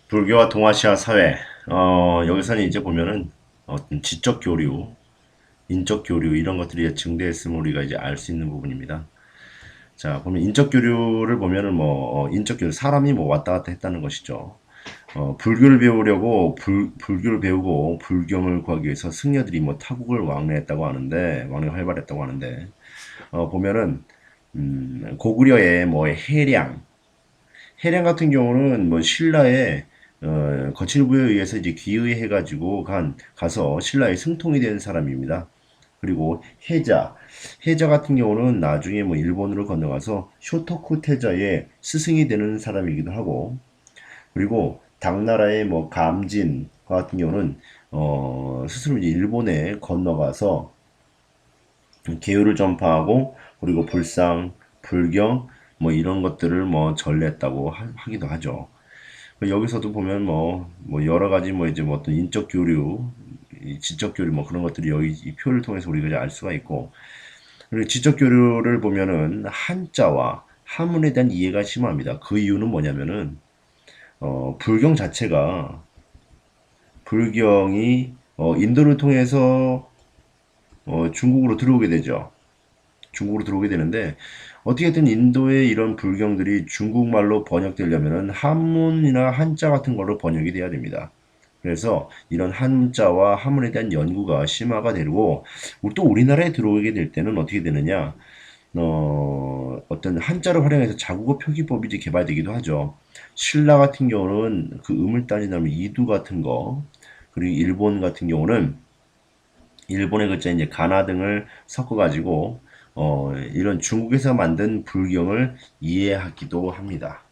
불교와 동아시아 사회, 여기서는 이제 보면은 어떤 지적 교류, 인적 교류 이런 것들이 증대했음을 우리가 이제 알 수 있는 부분입니다. 자, 보면 인적 교류를 보면은 인적 교류 사람이 뭐 왔다 갔다 했다는 것이죠. 불교를 배우려고 불교를 배우고 불경을 구하기 위해서 승려들이 뭐 타국을 왕래했다고 하는데 왕래가 활발했다고 하는데 보면은 고구려의 뭐 해량 같은 경우는 뭐 신라의 거칠 부에 의해서 이제 귀의해가지고 가서 신라의 승통이 된 사람입니다. 그리고 해자 같은 경우는 나중에 뭐 일본으로 건너가서 쇼토쿠 태자의 스승이 되는 사람이기도 하고, 그리고 당나라의 뭐 감진 같은 경우는 스스로 이제 일본에 건너가서 계율을 전파하고, 그리고 불상, 불경 뭐 이런 것들을 뭐 전래했다고 하기도 하죠. 여기서도 보면 뭐 여러 가지 뭐 이제 뭐 어떤 인적 교류, 지적 교류 뭐 그런 것들이 여기 이 표를 통해서 우리가 이제 알 수가 있고, 그리고 지적 교류를 보면은 한자와 한문에 대한 이해가 심합니다. 그 이유는 뭐냐면은 불경 자체가 불경이 인도를 통해서 중국으로 들어오게 되죠. 중국으로 들어오게 되는데 어떻게든 인도의 이런 불경들이 중국말로 번역되려면은 한문이나 한자 같은 걸로 번역이 돼야 됩니다. 그래서 이런 한자와 한문에 대한 연구가 심화가 되고 또 우리나라에 들어오게 될 때는 어떻게 되느냐 어떤 한자를 활용해서 자국어 표기법이 이제 개발되기도 하죠. 신라 같은 경우는 그 음을 따지면 이두 같은 거, 그리고 일본 같은 경우는 일본의 글자 이제 가나 등을 섞어가지고 이런 중국에서 만든 불경을 이해하기도 합니다.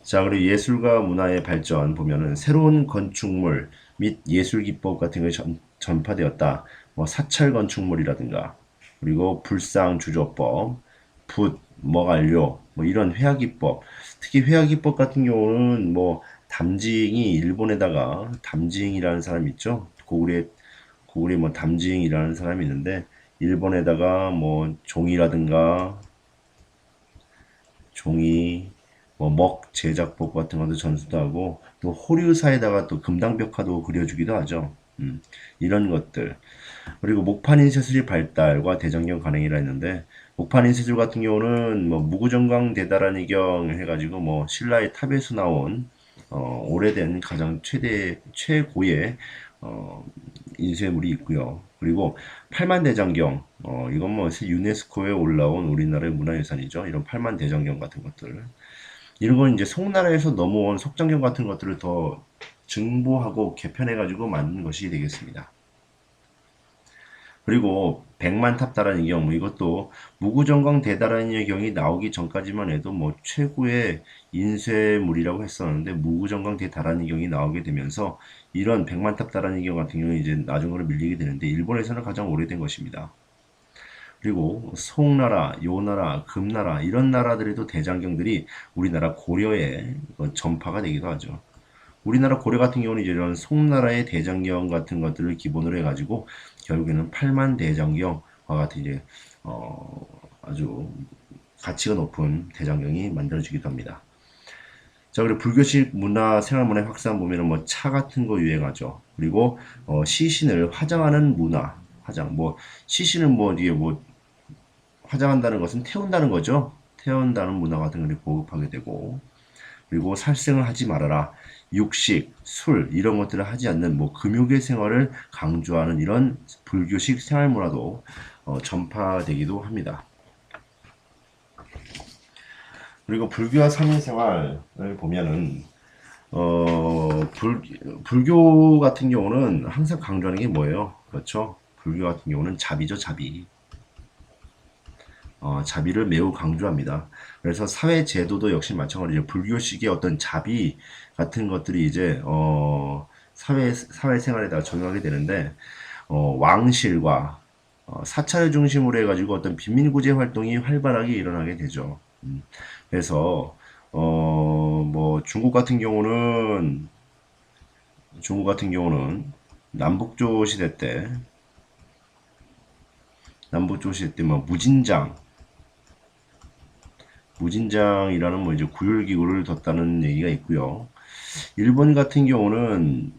자, 그리고 예술과 문화의 발전 보면은 새로운 건축물 및 예술 기법 같은 것이 전파되었다. 뭐 사찰 건축물이라든가 그리고 불상 주조법, 붓, 먹안료 뭐 이런 회화 기법. 특히 회화 기법 같은 경우는 뭐 담징이 일본에다가 담징이라는 사람이 있죠. 고구려 뭐 담징이라는 사람이 있는데 일본에다가 뭐 종이, 뭐 먹 제작법 같은 것도 전수도 하고 또 호류사에다가 또 금당벽화도 그려주기도 하죠. 이런 것들. 그리고 목판인쇄술의 발달과 대장경 간행이라 했는데 목판인쇄술 같은 경우는 뭐 무구정강 대다란이경 해가지고 뭐 신라의 탑에서 나온 오래된 가장 최고의 어, 인쇄물이 있고요. 그리고 팔만대장경 이건 뭐 유네스코에 올라온 우리나라의 문화유산이죠. 이런 팔만대장경 같은 것들 이런 건 이제 송나라에서 넘어온 속장경 같은 것들을 더 증보하고 개편해가지고 만든 것이 되겠습니다. 그리고 백만탑다라는 경우 이것도 무구정강 대다라는 경이 나오기 전까지만 해도 뭐 최고의 인쇄물이라고 했었는데 무구정강 대다라는 경이 나오게 되면서 이런 백만탑다라는 경 같은 경우는 이제 나중으로 밀리게 되는데 일본에서는 가장 오래된 것입니다. 그리고 송나라, 요나라, 금나라 이런 나라들에도 대장경들이 우리나라 고려에 전파가 되기도 하죠. 우리나라 고려 같은 경우는 이제 이런 송나라의 대장경 같은 것들을 기본으로 해가지고 결국에는 팔만 대장경과 같은 이제 아주 가치가 높은 대장경이 만들어지기도 합니다. 자, 그리고 불교식 문화, 생활문화의 확산 보면은 뭐 차 같은 거 유행하죠. 그리고 시신을 화장하는 문화, 화장 뭐 시신을 뭐 이게 뭐 화장한다는 것은 태운다는 거죠. 태운다는 문화 같은 것을 보급하게 되고 그리고 살생을 하지 말아라. 육식, 술 이런 것들을 하지 않는 뭐 금욕의 생활을 강조하는 이런 불교식 생활 문화도 전파되기도 합니다. 그리고 불교와 삼일 생활을 보면은 불교 같은 경우는 항상 강조하는 게 뭐예요? 그렇죠? 불교 같은 경우는 자비죠, 자비. 자비를 매우 강조합니다. 그래서 사회 제도도 역시 마찬가지로 불교식의 어떤 자비 같은 것들이 이제 사회 생활에다 적용하게 되는데 왕실과 사찰을 중심으로 해가지고 어떤 비밀구제 활동이 활발하게 일어나게 되죠. 그래서 뭐 중국 같은 경우는 남북조 시대 때 뭐 무진장 무진장이라는 뭐 이제 구휼기구를 뒀다는 얘기가 있고요. 일본 같은 경우는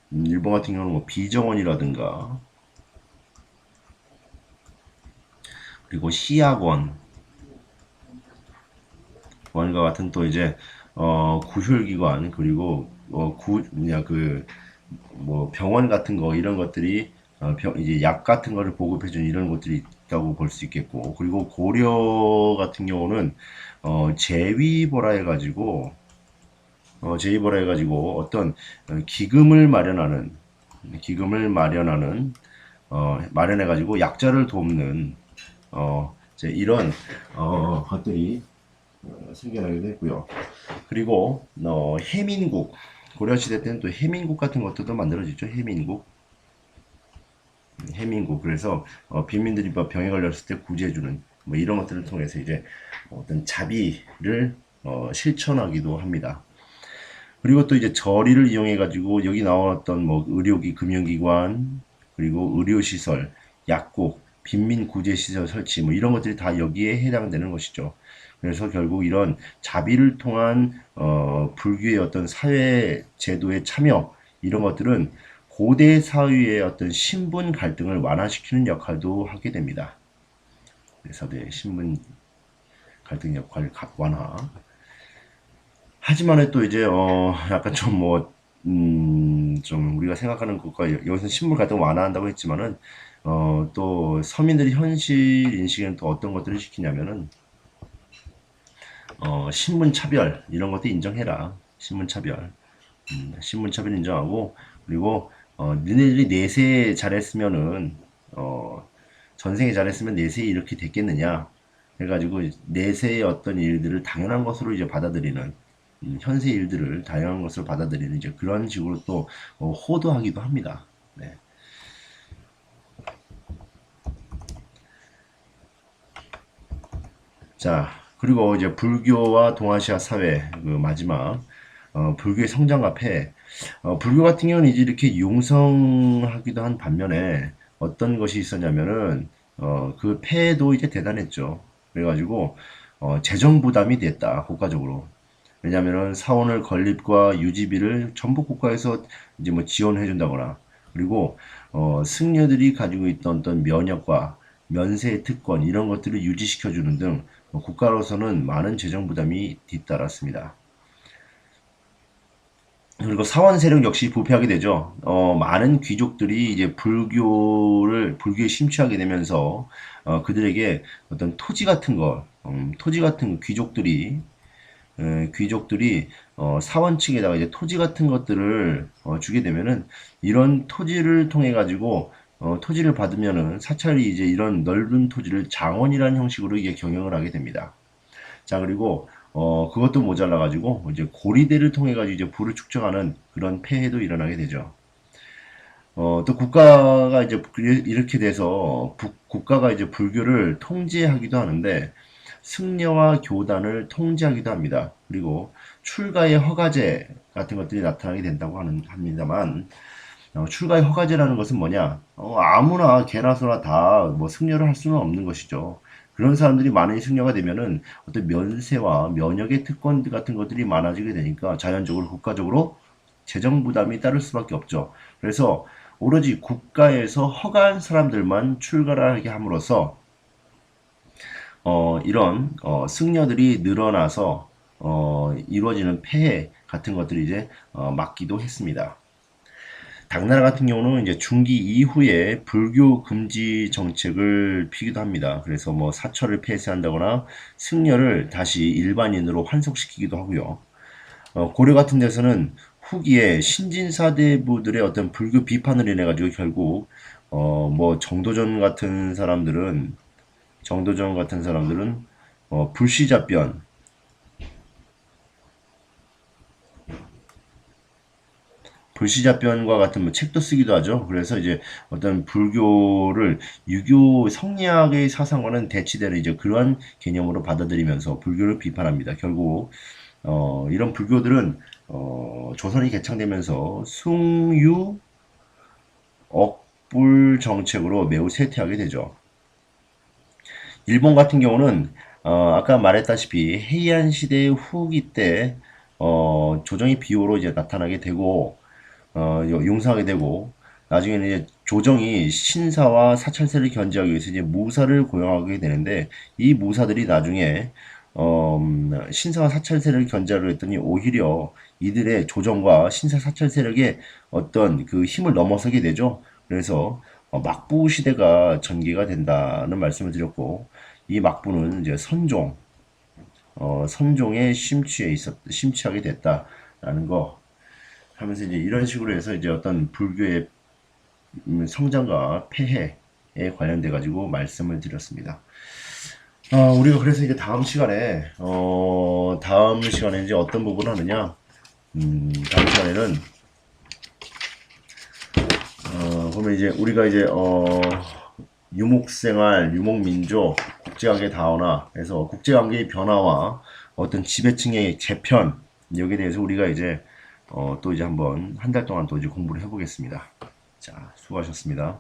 뭐 비정원이라든가 그리고 시학원 원과 같은 또 이제 구휼기관 그리고 뭐냐 그 뭐 병원 같은 거 이런 것들이 이제 약 같은 거를 보급해준 이런 것들이 있다고 볼 수 있겠고 그리고 고려 같은 경우는 제위보라 해가지고 어떤 기금을 마련하는 마련해가지고 약자를 돕는 이제 이런 것들이 생겨나기도 했고요. 그리고 해민국 고려시대 때는 또 해민국 같은 것들도 만들어지죠. 해민국 그래서 빈민들이 뭐 병에 걸렸을 때 구제해주는 뭐 이런 것들을 통해서 이제 어떤 자비를 실천하기도 합니다. 그리고 또 이제 저리를 이용해 가지고 여기 나왔던 뭐 의료기 금융기관 그리고 의료시설 약국 빈민 구제시설 설치 뭐 이런 것들이 다 여기에 해당되는 것이죠. 그래서 결국 이런 자비를 통한 불교의 어떤 사회 제도의 참여 이런 것들은 고대 사회의 어떤 신분 갈등을 완화시키는 역할도 하게 됩니다. 그래서 네, 신분 갈등 역할 완화. 하지만은 또 이제 약간 좀 뭐 좀 우리가 생각하는 것과 여기서 신분 갈등 완화한다고 했지만은 또 서민들이 현실 인식에는 또 어떤 것들을 시키냐면은 신분 차별 이런 것도 인정해라. 신분 차별 인정하고 그리고 니네들이 내세 잘했으면은 전생에 잘했으면 내세에 이렇게 됐겠느냐 해가지고 내세의 어떤 일들을 당연한 것으로 이제 받아들이는 현세 일들을 다양한 것을 받아들이는 이제 그런 식으로 또 호도하기도 합니다. 네. 자, 그리고 이제 불교와 동아시아 사회 그 마지막 불교의 성장과 폐해. 불교 같은 경우는 이제 이렇게 융성하기도 한 반면에 어떤 것이 있었냐면은 그 폐해도 이제 대단했죠. 그래가지고 재정 부담이 됐다 국가적으로. 왜냐면은 사원을 건립과 유지비를 전부 국가에서 이제 뭐 지원해 준다거나 그리고 승려들이 가지고 있던 어떤 면역과 면세 특권 이런 것들을 유지시켜 주는 등 국가로서는 많은 재정 부담이 뒤따랐습니다. 그리고 사원 세력 역시 부패하게 되죠. 많은 귀족들이 이제 불교에 심취하게 되면서 그들에게 어떤 토지 같은 귀족들이 사원 측에다가 이제 토지 같은 것들을 주게 되면은 이런 토지를 통해 가지고 토지를 받으면은 사찰이 이제 이런 넓은 토지를 장원이라는 형식으로 이게 경영을 하게 됩니다. 자, 그리고 그것도 모자라 가지고 이제 고리대를 통해 가지고 이제 부를 축적하는 그런 폐해도 일어나게 되죠. 또 국가가 이제 이렇게 돼서 국가가 이제 불교를 통제하기도 하는데 승려와 교단을 통제하기도 합니다. 그리고 출가의 허가제 같은 것들이 나타나게 된다고 합니다만 출가의 허가제라는 것은 뭐냐? 아무나 개나 소나 다 뭐 승려를 할 수는 없는 것이죠. 그런 사람들이 많은 승려가 되면은 어떤 면세와 면역의 특권 같은 것들이 많아지게 되니까 자연적으로 국가적으로 재정 부담이 따를 수밖에 없죠. 그래서 오로지 국가에서 허가한 사람들만 출가를 하게 함으로써 이런 승려들이 늘어나서 이루어지는 폐해 같은 것들이 이제 막기도 했습니다. 당나라 같은 경우는 이제 중기 이후에 불교 금지 정책을 피기도 합니다. 그래서 뭐 사철을 폐쇄한다거나 승려를 다시 일반인으로 환속시키기도 하고요. 고려 같은 데서는 후기에 신진사대부들의 어떤 불교 비판을 인해 가지고 결국 뭐 정도전 같은 사람들은 불시잡변 불시잡변과 같은 뭐 책도 쓰기도 하죠. 그래서 이제 어떤 불교를 유교 성리학의 사상과는 대치되는 이제 그러한 개념으로 받아들이면서 불교를 비판합니다. 결국 이런 불교들은 조선이 개창되면서 숭유 억불 정책으로 매우 쇠퇴하게 되죠. 일본 같은 경우는 아까 말했다시피 해이안 시대 후기 때 조정이 비호로 이제 나타나게 되고 용서하게 되고 나중에는 이제 조정이 신사와 사찰세를 견제하기 위해서 이제 무사를 고용하게 되는데 이 무사들이 나중에 신사와 사찰 세력을 견제하려 했더니 오히려 이들의 조정과 신사 사찰 세력의 어떤 그 힘을 넘어서게 되죠. 그래서 막부 시대가 전개가 된다는 말씀을 드렸고 이 막부는 이제 선종의 심취하게 됐다라는 거 하면서 이제 이런 식으로 해서 이제 어떤 불교의 성장과 폐해에 관련돼 가지고 말씀을 드렸습니다. 우리가 그래서 이제 다음 시간에 이제 어떤 부분을 하느냐, 다음 시간에는, 보면 이제 우리가 이제, 유목생활, 유목민족, 국제관계 다원화에서 국제관계의 변화와 어떤 지배층의 재편, 여기에 대해서 우리가 이제, 또 이제 한번 한 달 동안 또 이제 공부를 해보겠습니다. 자, 수고하셨습니다.